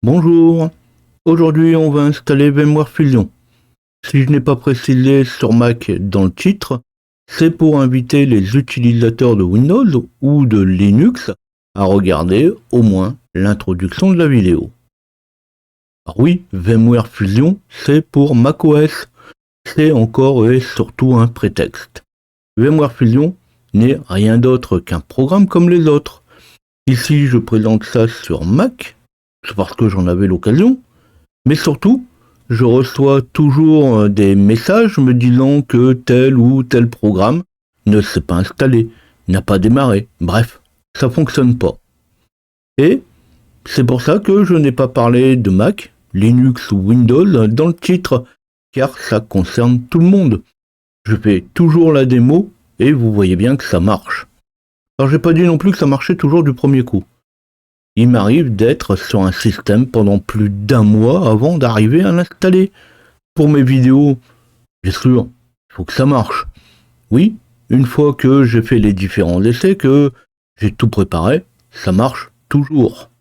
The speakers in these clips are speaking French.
Bonjour, aujourd'hui on va installer VMware Fusion. Si je n'ai pas précisé sur Mac dans le titre, c'est pour inviter les utilisateurs de Windows ou de Linux à regarder au moins l'introduction de la vidéo. Alors oui, VMware Fusion, c'est pour macOS. C'est encore et surtout un prétexte. VMware Fusion n'est rien d'autre qu'un programme comme les autres. Ici, je présente ça sur Mac, c'est parce que j'en avais l'occasion, mais surtout, je reçois toujours des messages me disant que tel ou tel programme ne s'est pas installé, n'a pas démarré, bref, ça fonctionne pas. Et c'est pour ça que je n'ai pas parlé de Mac, Linux ou Windows dans le titre, car ça concerne tout le monde. Je fais toujours la démo et vous voyez bien que ça marche. Alors j'ai pas dit non plus que ça marchait toujours du premier coup. Il m'arrive d'être sur un système pendant plus d'un mois avant d'arriver à l'installer. Pour mes vidéos, bien sûr, il faut que ça marche. Oui, une fois que j'ai fait les différents essais, que j'ai tout préparé, ça marche toujours.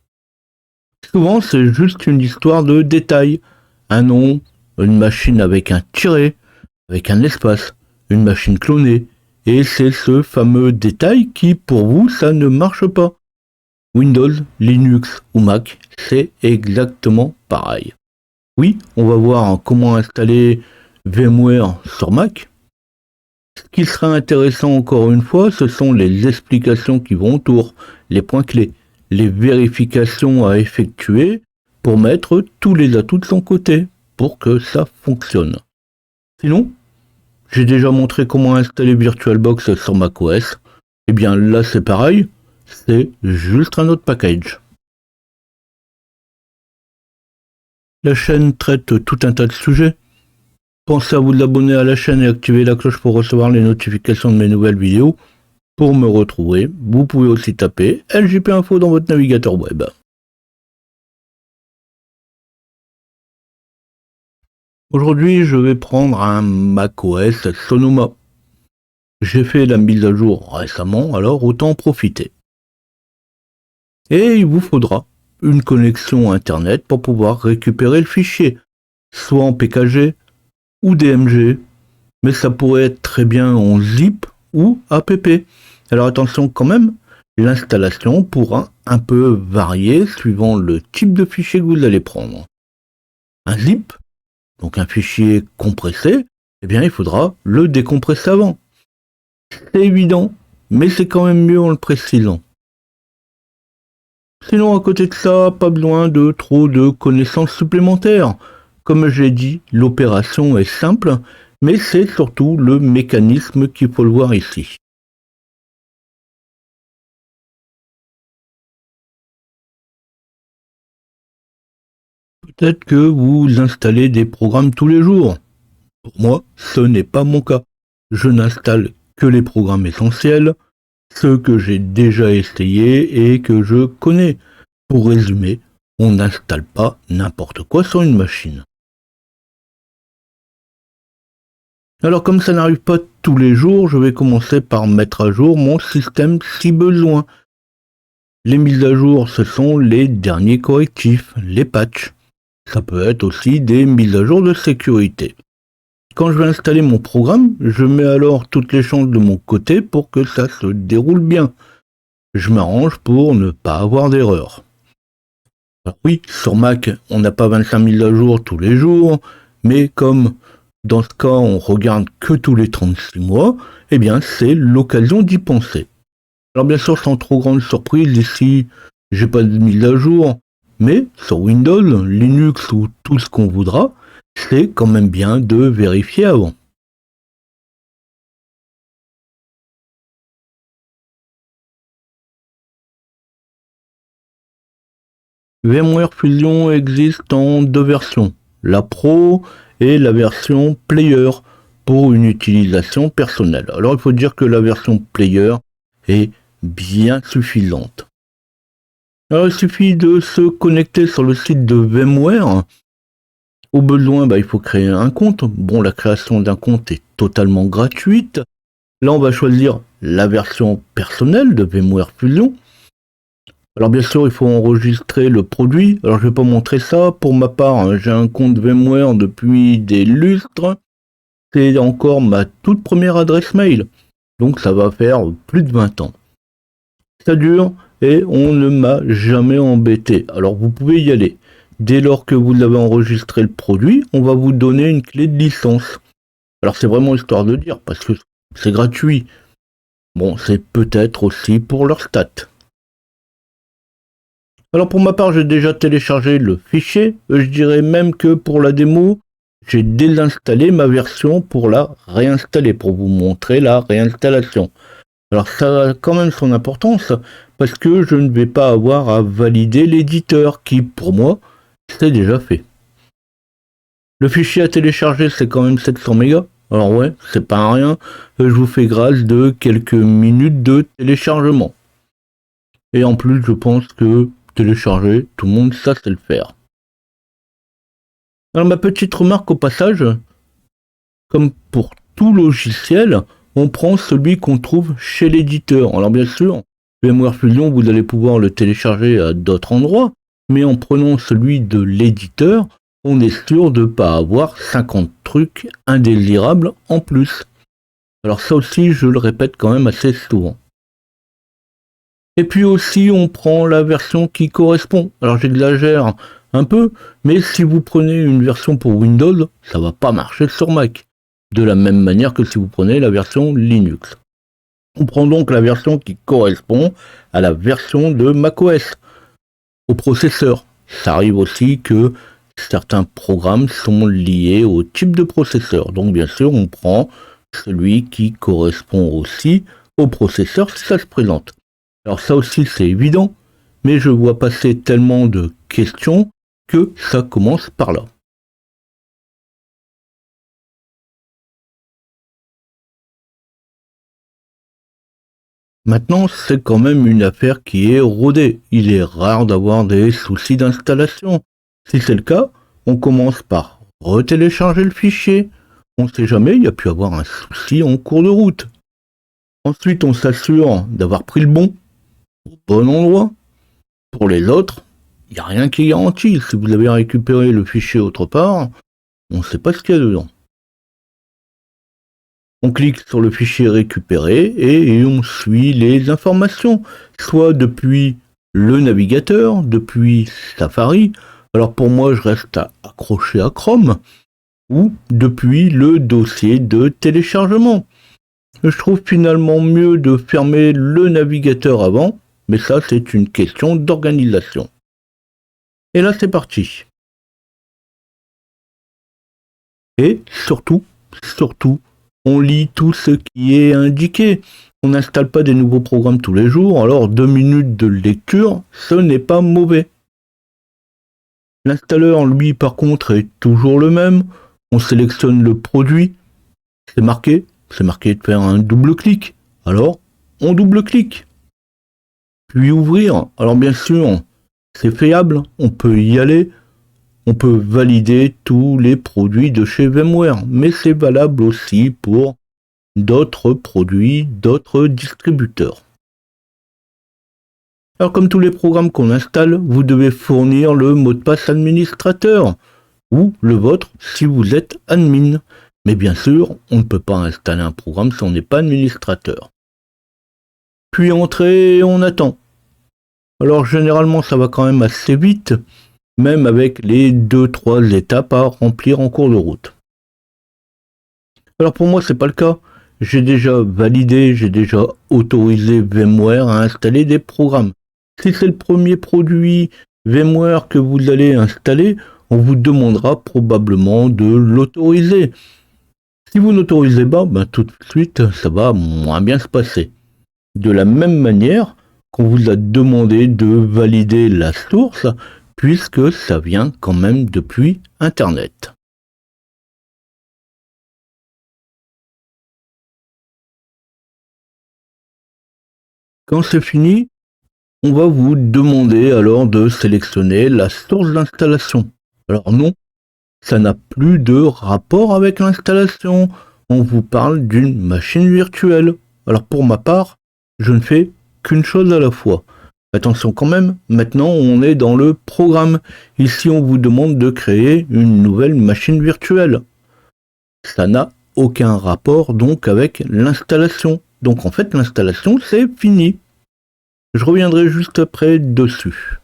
Souvent, c'est juste une histoire de détails. Un nom, une machine avec un tiret, avec un espace, une machine clonée. Et c'est ce fameux détail qui, pour vous, ça ne marche pas. Windows, Linux ou Mac, c'est exactement pareil. Oui, on va voir comment installer VMware sur Mac. Ce qui sera intéressant encore une fois, ce sont les explications qui vont autour, les points clés, les vérifications à effectuer pour mettre tous les atouts de son côté, pour que ça fonctionne. Sinon, j'ai déjà montré comment installer VirtualBox sur macOS. Et bien là c'est pareil, c'est juste un autre package. La chaîne traite tout un tas de sujets. Pensez à vous abonner à la chaîne et activer la cloche pour recevoir les notifications de mes nouvelles vidéos. Pour me retrouver, vous pouvez aussi taper LJP Info dans votre navigateur web. Aujourd'hui, je vais prendre un macOS Sonoma. J'ai fait la mise à jour récemment, alors autant en profiter. Et il vous faudra une connexion internet pour pouvoir récupérer le fichier, soit en PKG ou DMG, mais ça pourrait être très bien en zip ou app. Alors attention quand même, l'installation pourra un peu varier suivant le type de fichier que vous allez prendre. Un zip, donc un fichier compressé, eh bien il faudra le décompresser avant. C'est évident, mais c'est quand même mieux en le précisant. Sinon, à côté de ça, pas besoin de trop de connaissances supplémentaires. Comme j'ai dit, l'opération est simple, mais c'est surtout le mécanisme qu'il faut le voir ici. Peut-être que vous installez des programmes tous les jours. Pour moi, ce n'est pas mon cas. Je n'installe que les programmes essentiels, ceux que j'ai déjà essayés et que je connais. Pour résumer, on n'installe pas n'importe quoi sur une machine. Alors comme ça n'arrive pas tous les jours, je vais commencer par mettre à jour mon système si besoin. Les mises à jour, ce sont les derniers correctifs, les patchs. Ça peut être aussi des mises à jour de sécurité. Quand je vais installer mon programme, je mets alors toutes les chances de mon côté pour que ça se déroule bien. Je m'arrange pour ne pas avoir d'erreur. Alors oui, sur Mac, on n'a pas 25 mises à jour tous les jours, mais comme dans ce cas on regarde que tous les 36 mois, eh bien c'est l'occasion d'y penser. Alors bien sûr, sans trop grande surprise, ici, j'ai pas de mise à jour, mais sur Windows, Linux ou tout ce qu'on voudra, c'est quand même bien de vérifier avant. VMware Fusion existe en deux versions, la Pro et la version Player pour une utilisation personnelle. Alors il faut dire que la version Player est bien suffisante. Alors il suffit de se connecter sur le site de VMware. Au besoin, il faut créer un compte. Bon, la création d'un compte est totalement gratuite. Là, on va choisir la version personnelle de VMware Fusion. Alors bien sûr, il faut enregistrer le produit. Alors je vais pas montrer ça. Pour ma part, hein, j'ai un compte VMware depuis des lustres. C'est encore ma toute première adresse mail. Donc ça va faire plus de 20 ans. Ça dure et on ne m'a jamais embêté. Alors vous pouvez y aller. Dès lors que vous avez enregistré le produit, on va vous donner une clé de licence. Alors c'est vraiment histoire de dire, parce que c'est gratuit. Bon, c'est peut-être aussi pour leur stats. Alors pour ma part, j'ai déjà téléchargé le fichier. Je dirais même que pour la démo, j'ai désinstallé ma version pour la réinstaller, pour vous montrer la réinstallation. Alors ça a quand même son importance, parce que je ne vais pas avoir à valider l'éditeur, qui pour moi, c'est déjà fait. Le fichier à télécharger, c'est quand même 700 mégas. Alors ouais, c'est pas rien. Je vous fais grâce de quelques minutes de téléchargement. Et en plus, je pense que télécharger, tout le monde sait le faire. Alors ma petite remarque au passage, comme pour tout logiciel, on prend celui qu'on trouve chez l'éditeur. Alors bien sûr, VMware Fusion, vous allez pouvoir le télécharger à d'autres endroits, mais en prenant celui de l'éditeur, on est sûr de ne pas avoir 50 trucs indésirables en plus. Alors ça aussi, je le répète quand même assez souvent. Et puis aussi, on prend la version qui correspond. Alors j'exagère un peu, mais si vous prenez une version pour Windows, ça va pas marcher sur Mac. De la même manière que si vous prenez la version Linux. On prend donc la version qui correspond à la version de macOS, au processeur. Ça arrive aussi que certains programmes sont liés au type de processeur. Donc bien sûr, on prend celui qui correspond aussi au processeur si ça se présente. Alors ça aussi c'est évident, mais je vois passer tellement de questions que ça commence par là. Maintenant, c'est quand même une affaire qui est rodée. Il est rare d'avoir des soucis d'installation. Si c'est le cas, on commence par retélécharger le fichier. On ne sait jamais, il y a pu avoir un souci en cours de route. Ensuite, on s'assure d'avoir pris le bon, au bon endroit. Pour les autres, il n'y a rien qui est garanti. Si vous avez récupéré le fichier autre part, on ne sait pas ce qu'il y a dedans. On clique sur le fichier récupéré et on suit les informations, soit depuis le navigateur, depuis Safari. Alors pour moi, je reste accroché à Chrome, ou depuis le dossier de téléchargement. Je trouve finalement mieux de fermer le navigateur avant, mais ça c'est une question d'organisation. Et là c'est parti. Et surtout, on lit tout ce qui est indiqué. On n'installe pas des nouveaux programmes tous les jours, alors 2 minutes de lecture, ce n'est pas mauvais. L'installeur, lui, par contre, est toujours le même. On sélectionne le produit, c'est marqué de faire un double-clic. Alors, on double-clique. Puis ouvrir. Alors bien sûr, c'est fiable, on peut y aller. On peut valider tous les produits de chez VMware, mais c'est valable aussi pour d'autres produits, d'autres distributeurs. Alors comme tous les programmes qu'on installe, vous devez fournir le mot de passe administrateur, ou le vôtre si vous êtes admin. Mais bien sûr, on ne peut pas installer un programme si on n'est pas administrateur. Puis entrer et on attend. Alors généralement ça va quand même assez vite, même avec les 2-3 étapes à remplir en cours de route. Alors pour moi c'est pas le cas. J'ai déjà validé, j'ai déjà autorisé VMware à installer des programmes. Si c'est le premier produit VMware que vous allez installer, on vous demandera probablement de l'autoriser. Si vous n'autorisez pas, tout de suite ça va moins bien se passer. De la même manière qu'on vous a demandé de valider la source, puisque ça vient quand même depuis Internet. Quand c'est fini, on va vous demander alors de sélectionner la source d'installation. Alors non, ça n'a plus de rapport avec l'installation. On vous parle d'une machine virtuelle. Alors pour ma part, je ne fais qu'une chose à la fois. Attention quand même, maintenant on est dans le programme. Ici on vous demande de créer une nouvelle machine virtuelle. Ça n'a aucun rapport donc avec l'installation. Donc en fait l'installation c'est fini. Je reviendrai juste après dessus.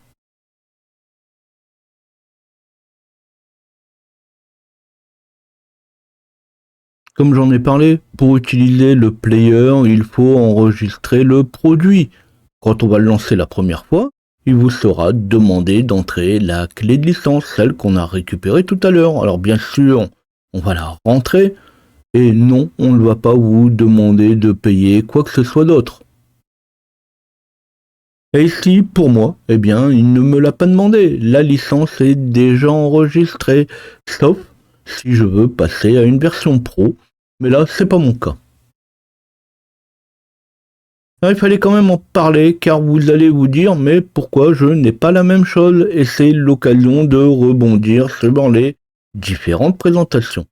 Comme j'en ai parlé, pour utiliser le player, il faut enregistrer le produit. Quand on va le lancer la première fois, il vous sera demandé d'entrer la clé de licence, celle qu'on a récupérée tout à l'heure. Alors bien sûr, on va la rentrer, et non, on ne va pas vous demander de payer quoi que ce soit d'autre. Et ici, pour moi, eh bien, il ne me l'a pas demandé. La licence est déjà enregistrée, sauf si je veux passer à une version pro. Mais là, c'est pas mon cas. Alors, il fallait quand même en parler, car vous allez vous dire, mais pourquoi je n'ai pas la même chose? Et c'est l'occasion de rebondir sur les différentes présentations.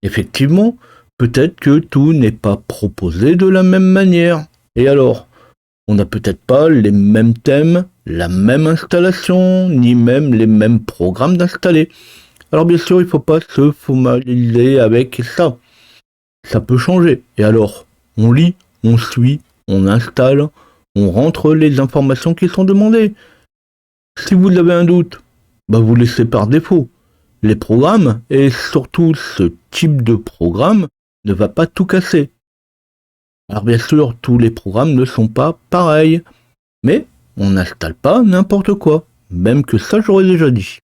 Effectivement, peut-être que tout n'est pas proposé de la même manière. Et alors, on n'a peut-être pas les mêmes thèmes, la même installation, ni même les mêmes programmes d'installer. Alors bien sûr, il ne faut pas se formaliser avec ça. Ça peut changer. Et alors, on lit, on suit, on installe, on rentre les informations qui sont demandées. Si vous avez un doute, vous laissez par défaut. Les programmes, et surtout ce type de programme, ne va pas tout casser. Alors bien sûr, tous les programmes ne sont pas pareils, mais on n'installe pas n'importe quoi, même que ça j'aurais déjà dit.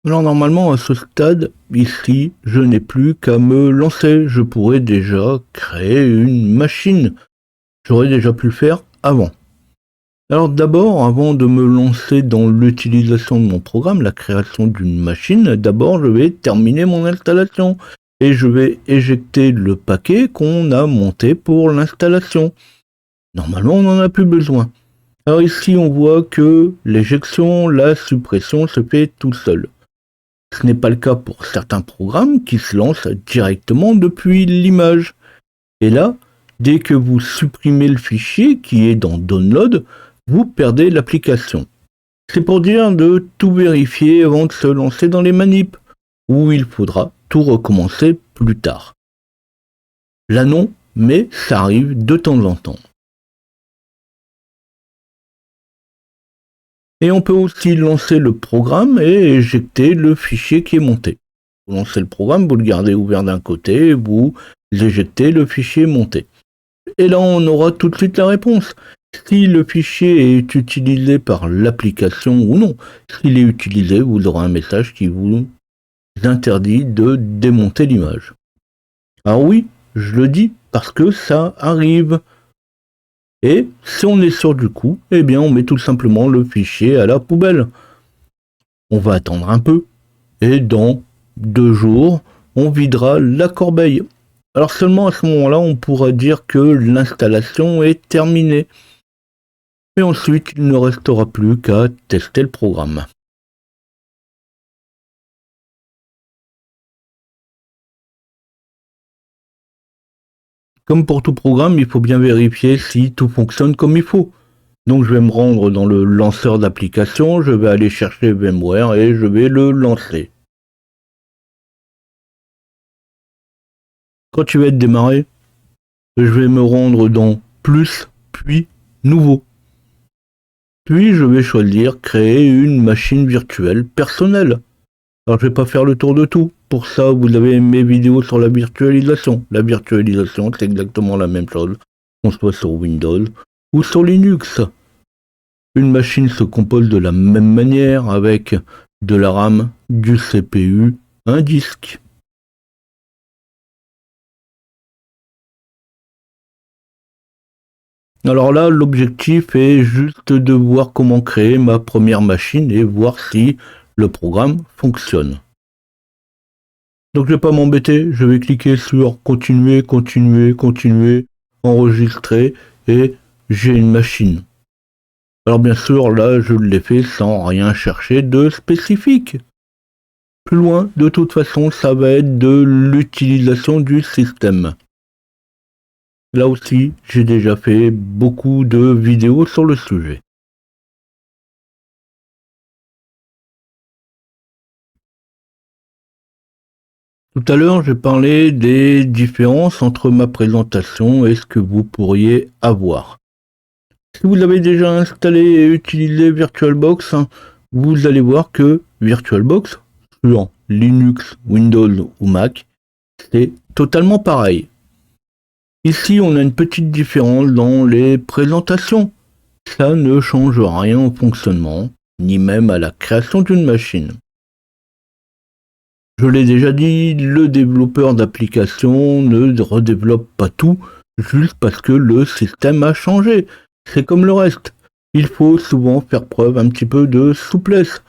Alors normalement à ce stade, ici, je n'ai plus qu'à me lancer, je pourrais déjà créer une machine. J'aurais déjà pu le faire avant. Alors d'abord, avant de me lancer dans l'utilisation de mon programme, la création d'une machine, d'abord je vais terminer mon installation et je vais éjecter le paquet qu'on a monté pour l'installation. Normalement, on n'en a plus besoin. Alors ici, on voit que l'éjection, la suppression se fait tout seul. Ce n'est pas le cas pour certains programmes qui se lancent directement depuis l'image. Et là, dès que vous supprimez le fichier qui est dans Download, vous perdez l'application. C'est pour dire de tout vérifier avant de se lancer dans les manips, où il faudra tout recommencer plus tard. Là non, mais ça arrive de temps en temps. Et on peut aussi lancer le programme et éjecter le fichier qui est monté. Vous lancez le programme, vous le gardez ouvert d'un côté, vous éjectez le fichier monté. Et là, on aura tout de suite la réponse. Si le fichier est utilisé par l'application ou non. S'il est utilisé, vous aurez un message qui vous interdit de démonter l'image. Alors oui, je le dis parce que ça arrive. Et si on est sûr du coup, eh bien on met tout simplement le fichier à la poubelle. On va attendre un peu. Et dans 2 jours, on videra la corbeille. Alors seulement à ce moment-là, on pourra dire que l'installation est terminée. Et ensuite, il ne restera plus qu'à tester le programme. Comme pour tout programme, il faut bien vérifier si tout fonctionne comme il faut. Donc je vais me rendre dans le lanceur d'application, je vais aller chercher VMware et je vais le lancer. Quand il va être démarré, je vais me rendre dans Plus, puis Nouveau. Puis je vais choisir Créer une machine virtuelle personnelle. Alors je vais pas faire le tour de tout. Pour ça, vous avez mes vidéos sur la virtualisation. La virtualisation, c'est exactement la même chose, qu'on soit sur Windows ou sur Linux. Une machine se compose de la même manière avec de la RAM, du CPU, un disque. Alors là, l'objectif est juste de voir comment créer ma première machine et voir si le programme fonctionne. Donc je vais pas m'embêter, je vais cliquer sur continuer, continuer, continuer, enregistrer et j'ai une machine. Alors bien sûr là je l'ai fait sans rien chercher de spécifique. Plus loin, de toute façon, ça va être de l'utilisation du système. Là aussi, j'ai déjà fait beaucoup de vidéos sur le sujet. Tout à l'heure, j'ai parlé des différences entre ma présentation et ce que vous pourriez avoir. Si vous avez déjà installé et utilisé VirtualBox, vous allez voir que VirtualBox, sur Linux, Windows ou Mac, c'est totalement pareil. Ici, on a une petite différence dans les présentations. Ça ne change rien au fonctionnement, ni même à la création d'une machine. Je l'ai déjà dit, le développeur d'application ne redéveloppe pas tout juste parce que le système a changé. C'est comme le reste. Il faut souvent faire preuve un petit peu de souplesse.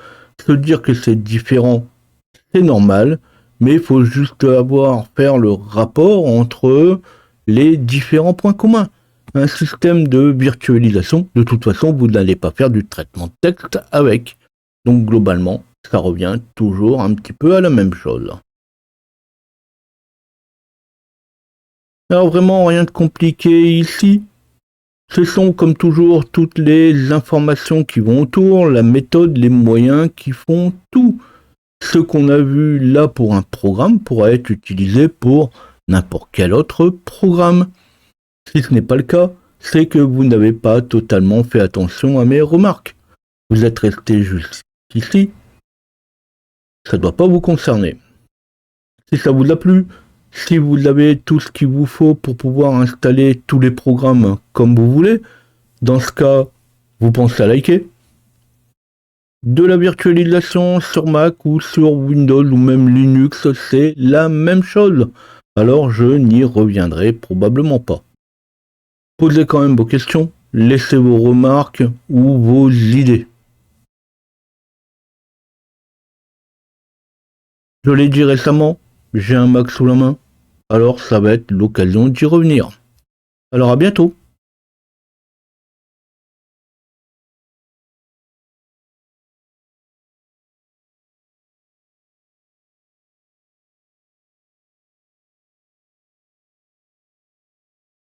Se dire que c'est différent, c'est normal, mais il faut juste faire le rapport entre les différents points communs. Un système de virtualisation, de toute façon, vous n'allez pas faire du traitement de texte avec. Donc globalement, ça revient toujours un petit peu à la même chose. Alors vraiment rien de compliqué ici. Ce sont comme toujours toutes les informations qui vont autour, la méthode, les moyens qui font tout. Ce qu'on a vu là pour un programme pourra être utilisé pour n'importe quel autre programme. Si ce n'est pas le cas, c'est que vous n'avez pas totalement fait attention à mes remarques. Vous êtes resté jusqu'ici, ça ne doit pas vous concerner. Si ça vous a plu, si vous avez tout ce qu'il vous faut pour pouvoir installer tous les programmes comme vous voulez, dans ce cas, vous pensez à liker. De la virtualisation sur Mac ou sur Windows ou même Linux, c'est la même chose. Alors je n'y reviendrai probablement pas. Posez quand même vos questions, laissez vos remarques ou vos idées. Je l'ai dit récemment, j'ai un Mac sous la main, alors ça va être l'occasion d'y revenir. Alors à bientôt.